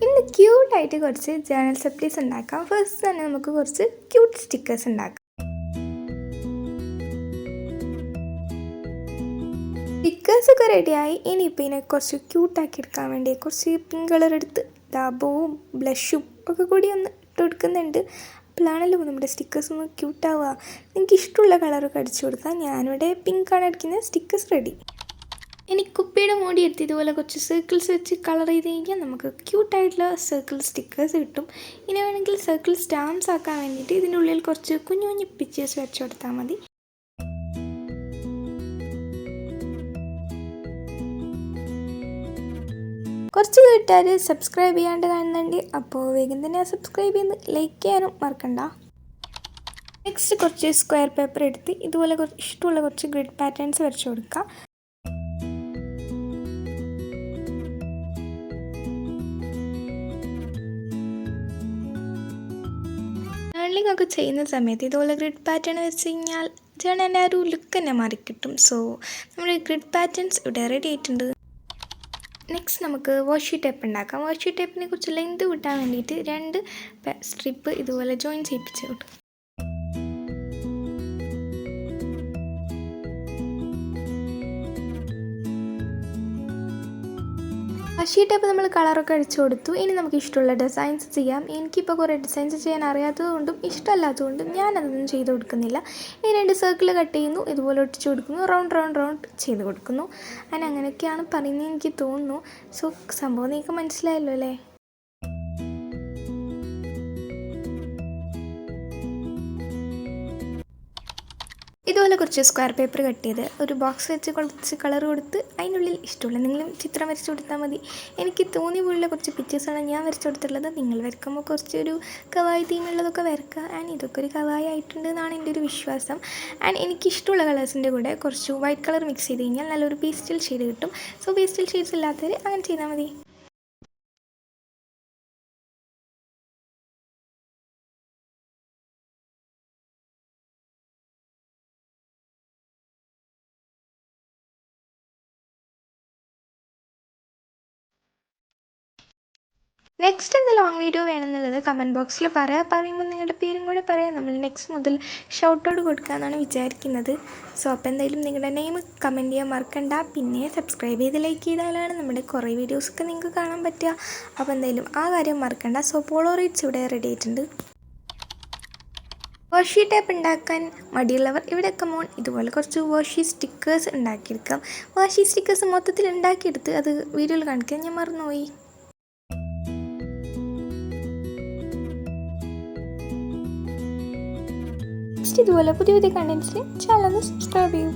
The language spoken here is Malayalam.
ഇന്ന് ക്യൂട്ടായിട്ട് കുറച്ച് ജേണൽ സപ്ലീസ് ഉണ്ടാക്കാം. ഫസ്റ്റ് തന്നെ നമുക്ക് കുറച്ച് ക്യൂട്ട് സ്റ്റിക്കേഴ്സ് ഉണ്ടാക്കാം. സ്റ്റിക്കേഴ്സൊക്കെ റെഡിയായി. ഇനിയിപ്പോൾ ഇതിനെ കുറച്ച് ക്യൂട്ടാക്കി എടുക്കാൻ വേണ്ടി കുറച്ച് പിങ്ക് കളർ എടുത്ത് ഡാബവും ബ്ലഷും ഒക്കെ കൂടി ഒന്ന് ഇട്ട് കൊടുക്കുന്നുണ്ട്. അപ്പോഴാണല്ലോ നമ്മുടെ സ്റ്റിക്കേഴ്സ് ഒന്ന് ക്യൂട്ടാവുക. നിങ്ങൾക്ക് ഇഷ്ടമുള്ള കളറൊക്കെ അടിച്ചു കൊടുക്കാം. ഞാനിവിടെ പിങ്കാണ് അടിക്കുന്നത്. Stickers ready. ഇനി കുപ്പിയുടെ മൂടി എടുത്ത് ഇതുപോലെ കുറച്ച് സർക്കിൾസ് വെച്ച് കളർ ചെയ്ത് കഴിഞ്ഞാൽ നമുക്ക് ക്യൂട്ടായിട്ടുള്ള സർക്കിൾ സ്റ്റിക്കേഴ്സ് കിട്ടും. ഇനി വേണമെങ്കിൽ സർക്കിൾ സ്റ്റാമ്പ്സ് ആക്കാൻ വേണ്ടിയിട്ട് ഇതിൻ്റെ ഉള്ളിൽ കുറച്ച് കുഞ്ഞു കുഞ്ഞു പിക്ചേഴ്സ് വെച്ച് കൊടുത്താൽ മതി. കുറച്ച് വീട്ടുകാർ സബ്സ്ക്രൈബ് ചെയ്യാണ്ട് കാണുന്നുണ്ട്. അപ്പോൾ വേഗം തന്നെ സബ്സ്ക്രൈബ് ചെയ്ത് ലൈക്ക് ചെയ്യാനും മറക്കണ്ട. നെക്സ്റ്റ് കുറച്ച് സ്ക്വയർ പേപ്പർ എടുത്ത് ഇതുപോലെ ഇഷ്ടമുള്ള കുറച്ച് ഗ്രിഡ് പാറ്റേൺസ് വരച്ച് കൊടുക്കുക. ജേർണലിംഗ് ഒക്കെ ചെയ്യുന്ന സമയത്ത് ഇതുപോലെ ഗ്രിഡ് പാറ്റേൺ വെച്ച് കഴിഞ്ഞാൽ ജേർണലിൻ്റെ ആ ഒരു ലുക്ക് തന്നെ മാറിക്കിട്ടും. സോ നമ്മുടെ ഗ്രിഡ് പാറ്റേൺസ് ഇവിടെ റെഡി ആയിട്ടുണ്ട്. നെക്സ്റ്റ് നമുക്ക് വാഷി ടേപ്പ് ഉണ്ടാക്കാം. വാഷി ടേപ്പിനെ കുറിച്ച് ലെങ്ത് കിട്ടാൻ വേണ്ടിയിട്ട് 2 സ്ട്രിപ്പ് ഇതുപോലെ ജോയിൻ ചെയ്യിപ്പിച്ച് കിട്ടും. വാഷി ടേപ്പ് നമ്മൾ കളറൊക്കെ അടിച്ചു കൊടുത്തു. ഇനി നമുക്ക് ഇഷ്ടമുള്ള ഡിസൈൻസ് ചെയ്യാം. എനിക്കിപ്പോൾ കുറേ ഡിസൈൻസ് ചെയ്യാൻ അറിയാത്തതുകൊണ്ടും ഇഷ്ടമല്ലാത്തതുകൊണ്ടും ഞാനതൊന്നും ചെയ്ത് കൊടുക്കുന്നില്ല. ഈ 2 സർക്കിൾ കട്ട് ചെയ്യുന്നു, ഇതുപോലെ ഒട്ടിച്ചു കൊടുക്കുന്നു, റൗണ്ട് ചെയ്ത് കൊടുക്കുന്നു. അങ്ങനെയൊക്കെയാണ് പറയുന്നത് എനിക്ക് തോന്നുന്നു. സോ സംഭവം നിങ്ങൾക്ക് മനസ്സിലായല്ലോ അല്ലേ? ഇതുപോലെ കുറച്ച് സ്ക്വയർ പേപ്പർ കട്ട് ചെയ്ത് ഒരു ബോക്സ് വെച്ച് കുറച്ച് കളർ കൊടുത്ത് അതിനുള്ളിൽ ഇഷ്ടമുള്ള എന്തെങ്കിലും ചിത്രം വരച്ച് കൊടുത്താൽ മതി. എനിക്ക് തോന്നിയ പോലുള്ള കുറച്ച് പിക്ചേഴ്സാണ് ഞാൻ വരച്ച് കൊടുത്തിട്ടുള്ളത്. നിങ്ങൾ വരയ്ക്കുമ്പോൾ കുറച്ചൊരു കവായി തീമുള്ളതൊക്കെ വരയ്ക്കുക. ഇതൊക്കെ ഒരു കവായി ആയിട്ടുണ്ട് എന്നാണ് എൻ്റെ ഒരു വിശ്വാസം. എനിക്കിഷ്ടമുള്ള കളേഴ്സിൻ്റെ കൂടെ കുറച്ച് വൈറ്റ് കളർ മിക്സ് ചെയ്ത് കഴിഞ്ഞാൽ നല്ലൊരു പേസ്റ്റൽ ഷെയ്ഡ് കിട്ടും. സോ പേസ്റ്റൽ ഷെയ്ഡ്സ് ഇല്ലാത്തവർ അങ്ങനെ ചെയ്താൽ മതി. നെക്സ്റ്റ് എന്ത് ലോങ് വീഡിയോ വേണമെന്നുള്ളത് കമൻറ്റ് ബോക്സിൽ പറയുമ്പോൾ നിങ്ങളുടെ പേരും കൂടെ പറയാം. നമ്മൾ നെക്സ്റ്റ് മുതൽ ഷൗട്ട് ഔട്ട് കൊടുക്കാമെന്നാണ് വിചാരിക്കുന്നത്. സോ അപ്പോൾ എന്തായാലും നിങ്ങളുടെ നെയിം കമൻറ്റ് ചെയ്യാൻ മറക്കണ്ട. പിന്നെ സബ്സ്ക്രൈബ് ചെയ്ത് ലൈക്ക് ചെയ്താലാണ് നമ്മുടെ കുറേ വീഡിയോസൊക്കെ നിങ്ങൾക്ക് കാണാൻ പറ്റുക. അപ്പോൾ എന്തായാലും ആ കാര്യം മറക്കണ്ട. സോ പോളോറൈഡ്സ് ഇവിടെ റെഡി ആയിട്ടുണ്ട്. വാഷി ടേപ്പ് ഉണ്ടാക്കാൻ മടിയുള്ളവർ ഇവിടെ കമോൺ ഇതുപോലെ കുറച്ച് വാഷി സ്റ്റിക്കേഴ്സ് ഉണ്ടാക്കിയെടുക്കാം. വാഷി സ്റ്റിക്കേഴ്സ് മൊത്തത്തിൽ ഉണ്ടാക്കിയെടുത്ത് അത് വീഡിയോയിൽ കാണിക്കാൻ ഞാൻ മറന്നുപോയി. ഇതുപോലെ പുതിയ കണ്ടൻസിന് ചാനൽ സബ്സ്ക്രൈബ് ചെയ്യും.